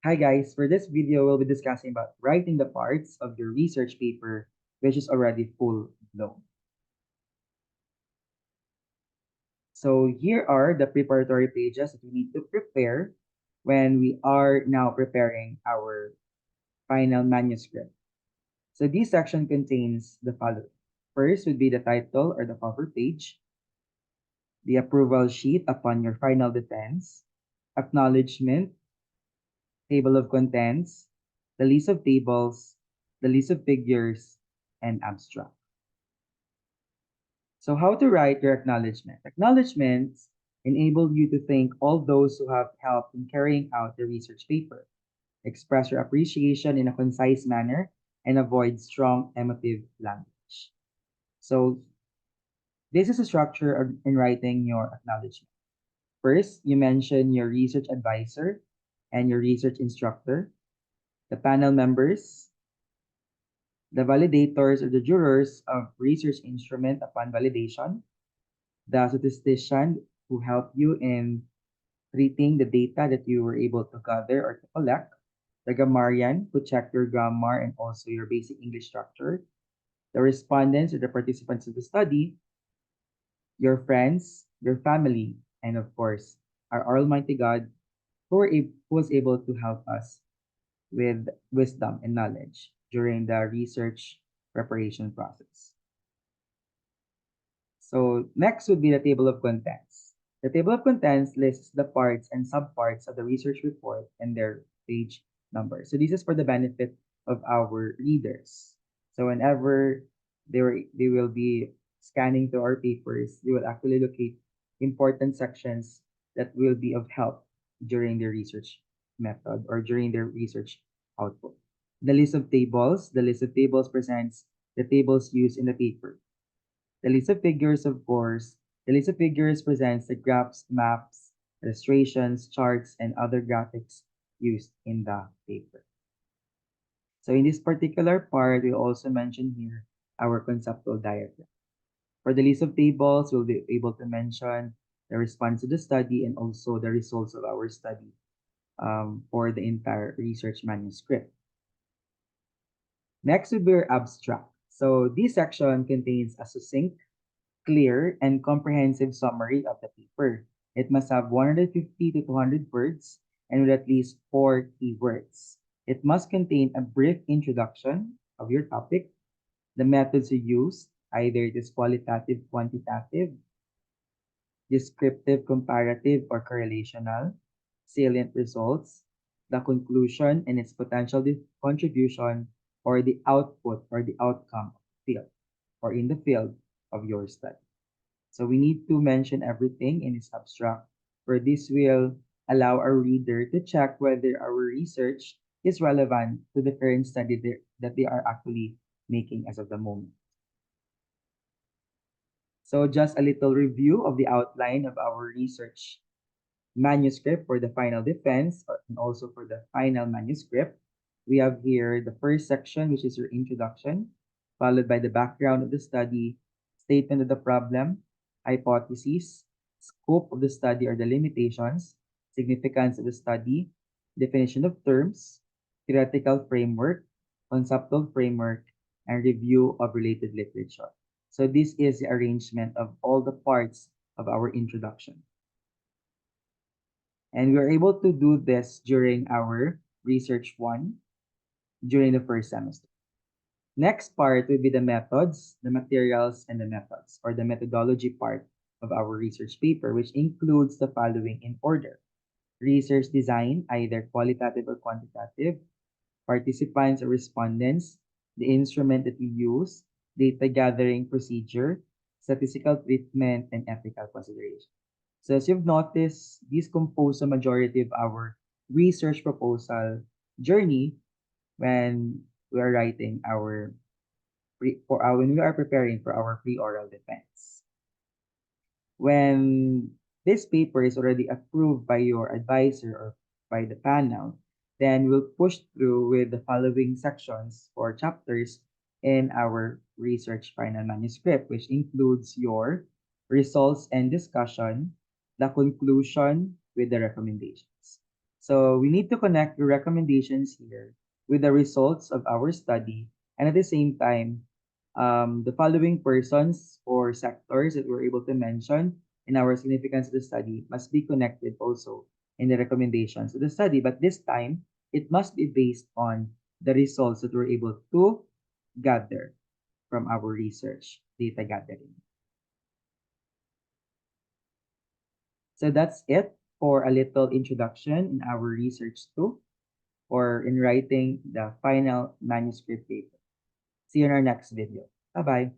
Hi guys, for this video, we'll be discussing about writing the parts of your research paper, which is already full blown. So here are the preparatory pages that we need to prepare when we are now preparing our final manuscript. So this section contains the following. First would be the title or the cover page, the approval sheet upon your final defense, acknowledgement, table of contents, the list of tables, the list of figures, and abstract. So how to write your acknowledgement? Acknowledgements enable you to thank all those who have helped in carrying out the research paper. Express your appreciation in a concise manner and avoid strong emotive language. So this is a structure in writing your acknowledgement. First, you mention your research advisor and your research instructor, the panel members, the validators or the jurors of research instrument upon validation, the statistician who helped you in treating the data that you were able to gather or to collect, the grammarian who checked your grammar and also your basic English structure, the respondents or the participants of the study, your friends, your family, and of course, our Almighty God who was able to help us with wisdom and knowledge during the research preparation process. So next would be the table of contents. The table of contents lists the parts and subparts of the research report and their page number. So this is for the benefit of our readers. So whenever they will be scanning through our papers, they will actually locate important sections that will be of help during their research method or during their research output. The list of tables. The list of tables presents the tables used in the paper. The list of figures, of course, the list of figures presents the graphs, maps, illustrations, charts, and other graphics used in the paper. So in this particular part, we also mention here our conceptual diagram. For the list of tables, we'll be able to mention the response to the study and also the results of our study for the entire research manuscript. Next would be our abstract. So this section contains a succinct, clear, and comprehensive summary of the paper. It must have 150 to 200 words and with at least 4 keywords. It must contain a brief introduction of your topic, the methods you use, either it is qualitative, quantitative, descriptive, comparative, or correlational, salient results, the conclusion and its potential contribution, or the output or the outcome of the field or in the field of your study. So we need to mention everything in this abstract, for this will allow our reader to check whether our research is relevant to the current study that they are actually making as of the moment. So just a little review of the outline of our research manuscript for the final defense and also for the final manuscript. We have here the first section, which is your introduction, followed by the background of the study, statement of the problem, hypothesis, scope of the study or the limitations, significance of the study, definition of terms, theoretical framework, conceptual framework, and review of related literature. So this is the arrangement of all the parts of our introduction. And we were able to do this during our research one during the first semester. Next part will be the methods, the materials, and the methods, or the methodology part of our research paper, which includes the following in order. Research design, either qualitative or quantitative, participants or respondents, the instrument that we use, data gathering procedure, statistical treatment, and ethical consideration. So as you've noticed, these compose a majority of our research proposal journey when we are writing our when we are preparing for our pre-oral defense. When this paper is already approved by your advisor or by the panel, then we'll push through with the following sections or chapters in our research final manuscript, which includes your results and discussion, the conclusion with the recommendations. So we need to connect the recommendations here with the results of our study, and at the same time, the following persons or sectors that we're able to mention in our significance of the study must be connected also in the recommendations of the study. But this time, it must be based on the results that we're able to gather from our research data gathering. So that's it for a little introduction in our research too, or in writing the final manuscript paper. See you in our next video. Bye bye.